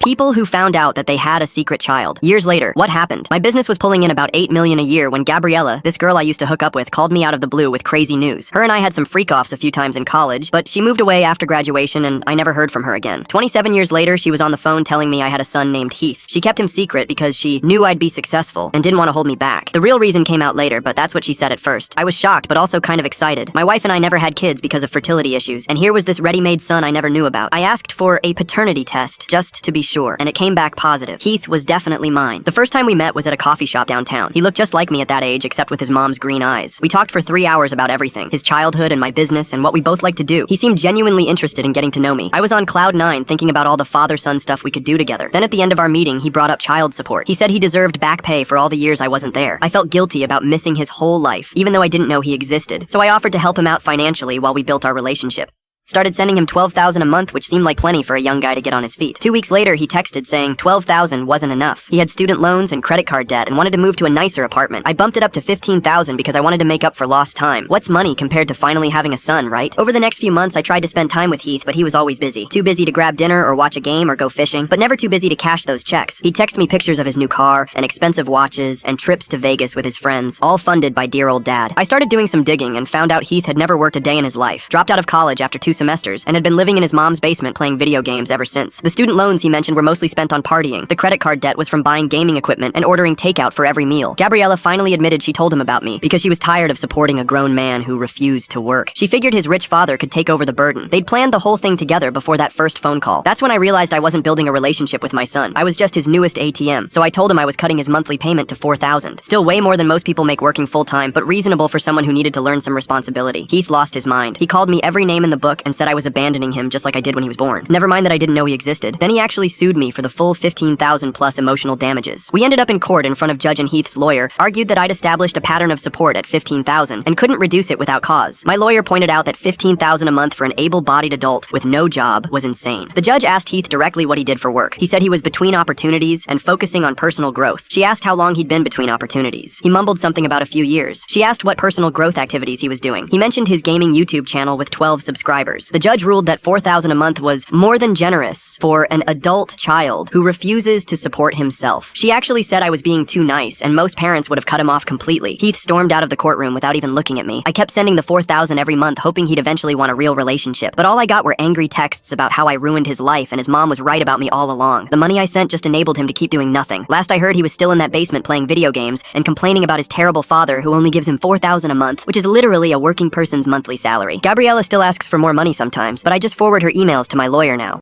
People who found out that they had a secret child. Years later, what happened? My business was pulling in about $8 million a year when Gabriella, this girl I used to hook up with, called me out of the blue with crazy news. Her and I had some freak-offs a few times in college, but she moved away after graduation and I never heard from her again. 27 years later, she was on the phone telling me I had a son named Heath. She kept him secret because she knew I'd be successful and didn't want to hold me back. The real reason came out later, but that's what she said at first. I was shocked, but also kind of excited. My wife and I never had kids because of fertility issues, and here was this ready-made son I never knew about. I asked for a paternity test, just to be sure, and it came back positive. Heath was definitely mine. The first time we met was at a coffee shop downtown. He looked just like me at that age, except with his mom's green eyes. We talked for 3 hours about everything, his childhood and my business and what we both like to do. He seemed genuinely interested in getting to know me. I was on cloud 9 thinking about all the father-son stuff we could do together. Then at the end of our meeting, he brought up child support. He said he deserved back pay for all the years I wasn't there. I felt guilty about missing his whole life, even though I didn't know he existed. So I offered to help him out financially while we built our relationship. Started sending him $12,000 a month, which seemed like plenty for a young guy to get on his feet. 2 weeks later, he texted saying $12,000 wasn't enough. He had student loans and credit card debt and wanted to move to a nicer apartment. I bumped it up to $15,000 because I wanted to make up for lost time. What's money compared to finally having a son, right? Over the next few months, I tried to spend time with Heath, but he was always busy. Too busy to grab dinner or watch a game or go fishing, but never too busy to cash those checks. He'd text me pictures of his new car and expensive watches and trips to Vegas with his friends, all funded by dear old dad. I started doing some digging and found out Heath had never worked a day in his life, dropped out of college after 2 semesters, and had been living in his mom's basement playing video games ever since. The student loans he mentioned were mostly spent on partying. The credit card debt was from buying gaming equipment and ordering takeout for every meal. Gabriella finally admitted she told him about me because she was tired of supporting a grown man who refused to work. She figured his rich father could take over the burden. They'd planned the whole thing together before that first phone call. That's when I realized I wasn't building a relationship with my son. I was just his newest ATM, so I told him I was cutting his monthly payment to $4,000. Still way more than most people make working full-time, but reasonable for someone who needed to learn some responsibility. Heath lost his mind. He called me every name in the book and said I was abandoning him just like I did when he was born. Never mind that I didn't know he existed. Then he actually sued me for the full $15,000 plus emotional damages. We ended up in court in front of Judge and Heath's lawyer, argued that I'd established a pattern of support at $15,000 and couldn't reduce it without cause. My lawyer pointed out that $15,000 a month for an able-bodied adult with no job was insane. The judge asked Heath directly what he did for work. He said he was between opportunities and focusing on personal growth. She asked how long he'd been between opportunities. He mumbled something about a few years. She asked what personal growth activities he was doing. He mentioned his gaming YouTube channel with 12 subscribers. The judge ruled that $4,000 a month was more than generous for an adult child who refuses to support himself. She actually said I was being too nice, and most parents would have cut him off completely. Heath stormed out of the courtroom without even looking at me. I kept sending the $4,000 every month, hoping he'd eventually want a real relationship. But all I got were angry texts about how I ruined his life and his mom was right about me all along. The money I sent just enabled him to keep doing nothing. Last I heard, he was still in that basement playing video games and complaining about his terrible father who only gives him $4,000 a month, which is literally a working person's monthly salary. Gabriella still asks for more money sometimes, but I just forward her emails to my lawyer now.